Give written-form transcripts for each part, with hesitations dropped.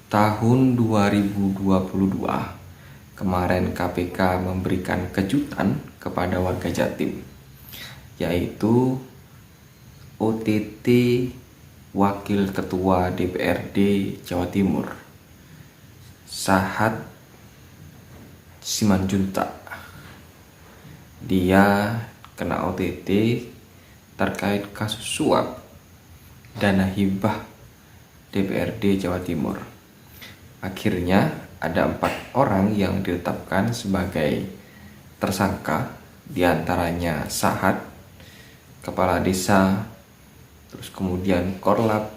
Tahun 2022, kemarin KPK memberikan kejutan kepada warga Jatim, yaitu OTT Wakil Ketua DPRD Jawa Timur, Sahat Simanjuntak. Dia kena OTT terkait kasus suap dana hibah DPRD Jawa Timur. Akhirnya ada 4 orang yang ditetapkan sebagai tersangka, diantaranya Sahat, kepala desa, terus kemudian korlap,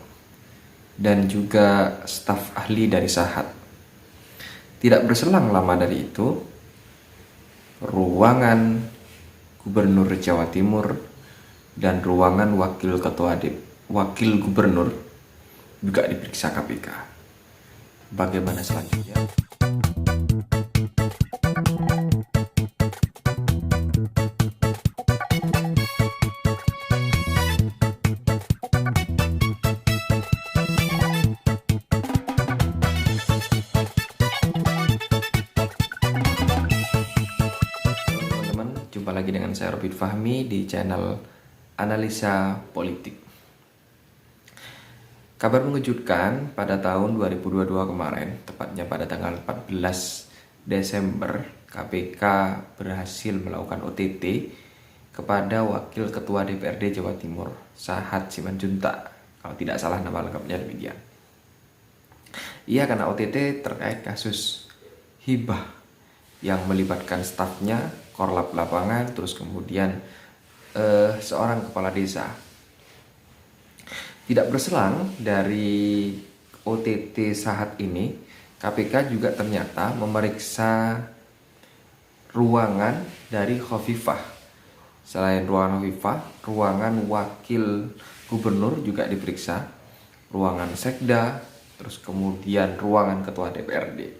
dan juga staf ahli dari Sahat. Tidak berselang lama dari itu, ruangan Gubernur Jawa Timur dan ruangan Wakil Gubernur juga diperiksa KPK. Bagaimana selanjutnya? Teman-teman, jumpa lagi dengan saya Robin Fahmi di channel Analisa Politik. Kabar mengejutkan, pada tahun 2022 kemarin, tepatnya pada tanggal 14 Desember, KPK berhasil melakukan OTT kepada Wakil Ketua DPRD Jawa Timur, Sahat Simanjuntak. Kalau tidak salah nama lengkapnya demikian. Ia kena OTT terkait kasus hibah yang melibatkan stafnya, korlap lapangan, terus kemudian seorang kepala desa. Tidak berselang dari OTT Sahat ini, KPK juga ternyata memeriksa ruangan dari Khofifah. Selain ruangan Khofifah, ruangan Wakil Gubernur juga diperiksa, ruangan Sekda, terus kemudian ruangan Ketua DPRD.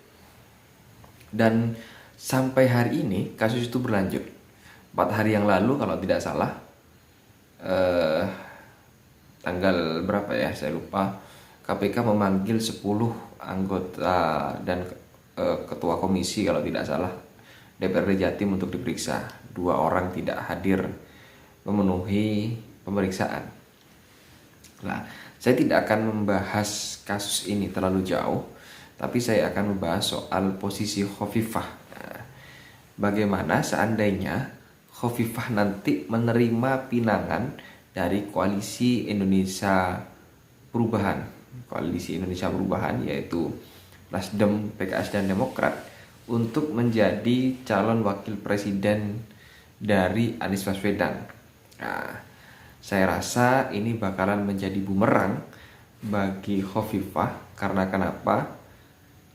Dan sampai hari ini kasus itu berlanjut. 4 hari yang lalu kalau tidak salah, tanggal berapa ya saya lupa, KPK memanggil 10 anggota dan ketua komisi kalau tidak salah DPRD Jatim untuk diperiksa. 2 orang tidak hadir memenuhi pemeriksaan. Nah, saya tidak akan membahas kasus ini terlalu jauh, tapi saya akan membahas soal posisi Khofifah. Nah, bagaimana seandainya Khofifah nanti menerima pinangan dari Koalisi Indonesia Perubahan, yaitu Nasdem, PKS, dan Demokrat, untuk menjadi calon wakil presiden dari Anies Baswedan. Nah, saya rasa ini bakalan menjadi bumerang bagi Khofifah. Karena kenapa?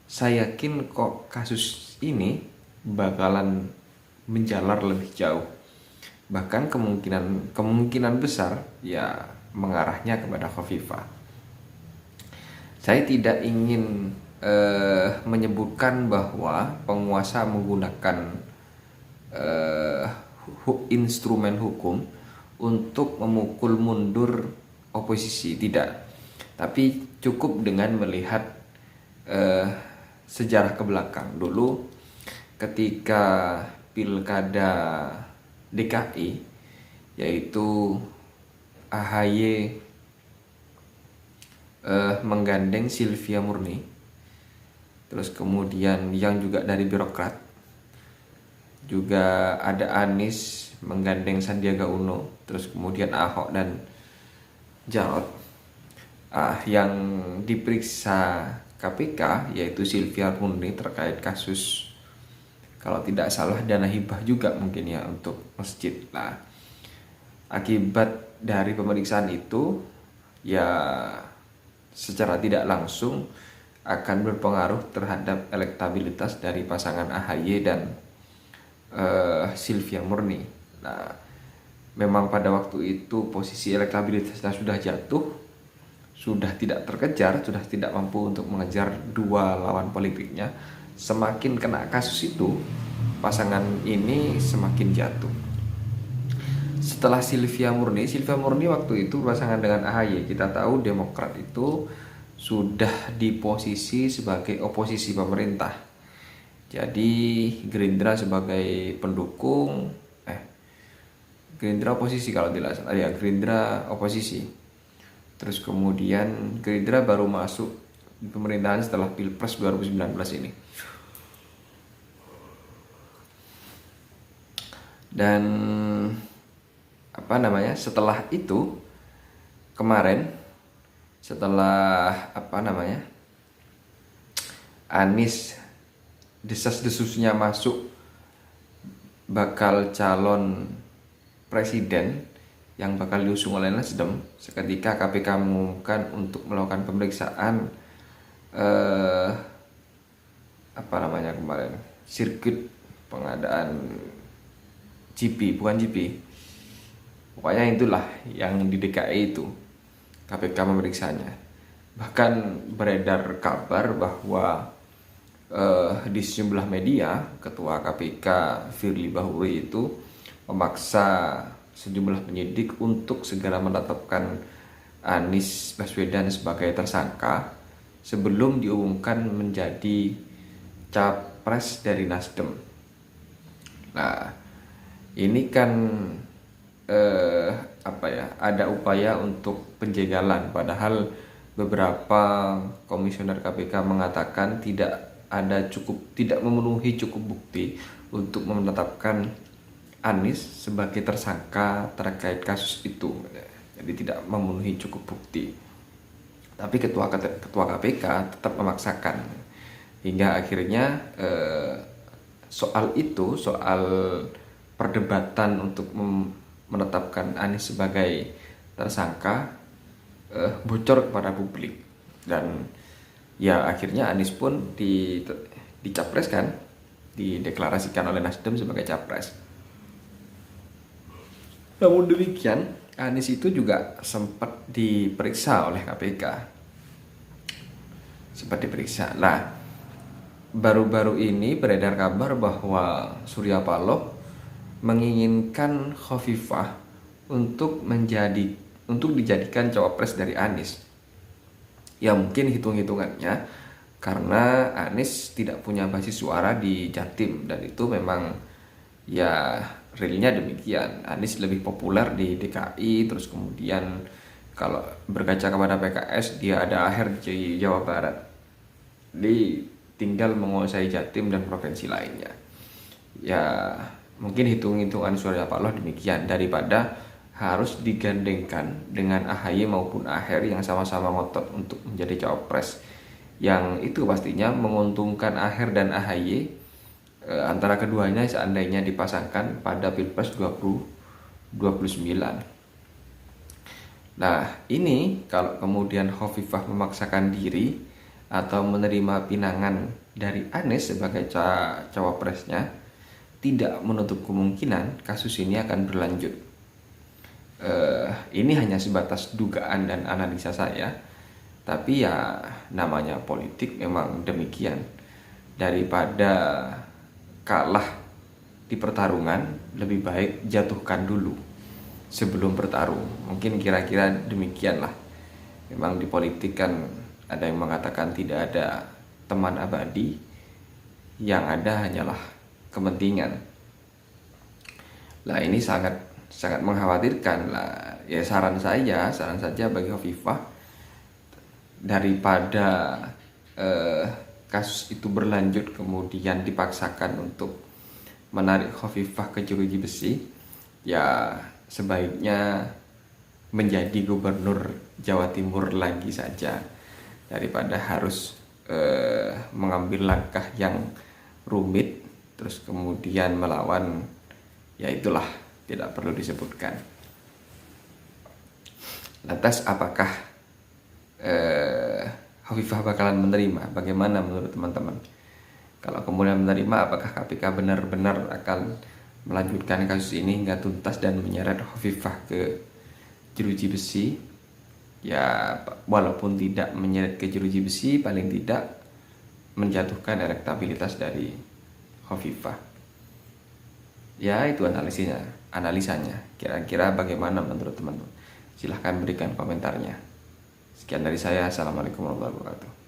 Saya yakin kok kasus ini bakalan menjalar lebih jauh. Bahkan kemungkinan besar ya mengarahnya kepada Khofifah. Saya tidak ingin menyebutkan bahwa penguasa menggunakan instrumen hukum untuk memukul mundur oposisi, tidak. Tapi cukup dengan melihat sejarah ke belakang. Dulu ketika pilkada DKI, yaitu AHY menggandeng Silvia Murni, terus kemudian yang juga dari birokrat, juga ada Anies menggandeng Sandiaga Uno, terus kemudian Ahok dan Jarot. Yang diperiksa KPK yaitu Silvia Murni terkait kasus, kalau tidak salah, dana hibah juga mungkin ya untuk masjid. Nah, akibat dari pemeriksaan itu ya secara tidak langsung akan berpengaruh terhadap elektabilitas dari pasangan AHY dan Silvia Murni. Nah, memang pada waktu itu posisi elektabilitasnya sudah jatuh, sudah tidak terkejar, sudah tidak mampu untuk mengejar 2 lawan politiknya. Semakin kena kasus itu, pasangan ini semakin jatuh. Setelah Silvia Murni waktu itu pasangan dengan AHY, kita tahu Demokrat itu sudah di posisi sebagai oposisi pemerintah. Jadi Gerindra sebagai pendukung, Gerindra oposisi kalau tidak salah, ya Gerindra oposisi. Terus kemudian Gerindra baru masuk di pemerintahan setelah Pilpres 2019 ini. Dan setelah itu kemarin, setelah Anies desas-desusnya masuk bakal calon presiden yang bakal diusung oleh Nasdem, seketika KPK mengumumkan untuk melakukan pemeriksaan kemarin sirkuit pengadaan GP, bukan GP, pokoknya itulah yang di DKI itu KPK memeriksanya. Bahkan beredar kabar bahwa di sejumlah media Ketua KPK Firly Bahuri itu memaksa sejumlah penyidik untuk segera menetapkan Anies Baswedan sebagai tersangka sebelum diumumkan menjadi capres dari Nasdem. Nah, ini kan ada upaya untuk penjagalan, padahal beberapa komisioner KPK mengatakan tidak memenuhi cukup bukti untuk menetapkan Anies sebagai tersangka terkait kasus itu. Jadi tidak memenuhi cukup bukti. Tapi ketua KPK tetap memaksakan hingga akhirnya soal perdebatan untuk menetapkan Anies sebagai tersangka bocor kepada publik, dan ya akhirnya Anies pun dicapreskan, dideklarasikan oleh Nasdem sebagai capres. Namun demikian, Anies itu juga sempat diperiksa oleh KPK. Nah, baru-baru ini beredar kabar bahwa Surya Paloh menginginkan Khofifah untuk dijadikan cawapres dari Anies. Ya mungkin hitung-hitungannya karena Anies tidak punya basis suara di Jatim, dan itu memang ya realnya demikian. Anies lebih populer di DKI, terus kemudian kalau berkaca kepada PKS dia ada Aher di Jawa Barat, tinggal menguasai Jatim dan provinsi lainnya. Ya mungkin hitung-hitungan Surya Paloh demikian, daripada harus digandengkan dengan AHY maupun Aher yang sama-sama ngotot untuk menjadi cawapres, yang itu pastinya menguntungkan Aher dan AHY antara keduanya seandainya dipasangkan pada Pilpres 2029. Nah, ini kalau kemudian Khofifah memaksakan diri atau menerima pinangan dari Anies sebagai cawapresnya, tidak menutup kemungkinan kasus ini akan berlanjut. Ini hanya sebatas dugaan dan analisa saya, tapi ya namanya politik memang demikian. Daripada kalah di pertarungan, lebih baik jatuhkan dulu sebelum bertarung. Mungkin kira-kira demikianlah. Memang di politik kan ada yang mengatakan tidak ada teman abadi, yang ada hanyalah kepentingan. Lah ini sangat mengkhawatirkan lah. Ya saran saja bagi Khofifah, daripada kasus itu berlanjut kemudian dipaksakan untuk menarik Khofifah ke jeruji besi, ya sebaiknya menjadi gubernur Jawa Timur lagi saja, daripada harus mengambil langkah yang rumit terus kemudian melawan. Ya itulah, tidak perlu disebutkan. Lantas apakah Khofifah bakalan menerima? Bagaimana menurut teman-teman? Kalau kemudian menerima, apakah KPK benar-benar akan melanjutkan kasus ini hingga tuntas dan menyeret Khofifah ke jeruji besi? Ya walaupun tidak menyeret ke jeruji besi, paling tidak menjatuhkan elektabilitas dari Khofifah. Ya itu analisanya. Kira-kira bagaimana menurut teman-teman? Silahkan berikan komentarnya. Sekian dari saya. Assalamualaikum warahmatullahi wabarakatuh.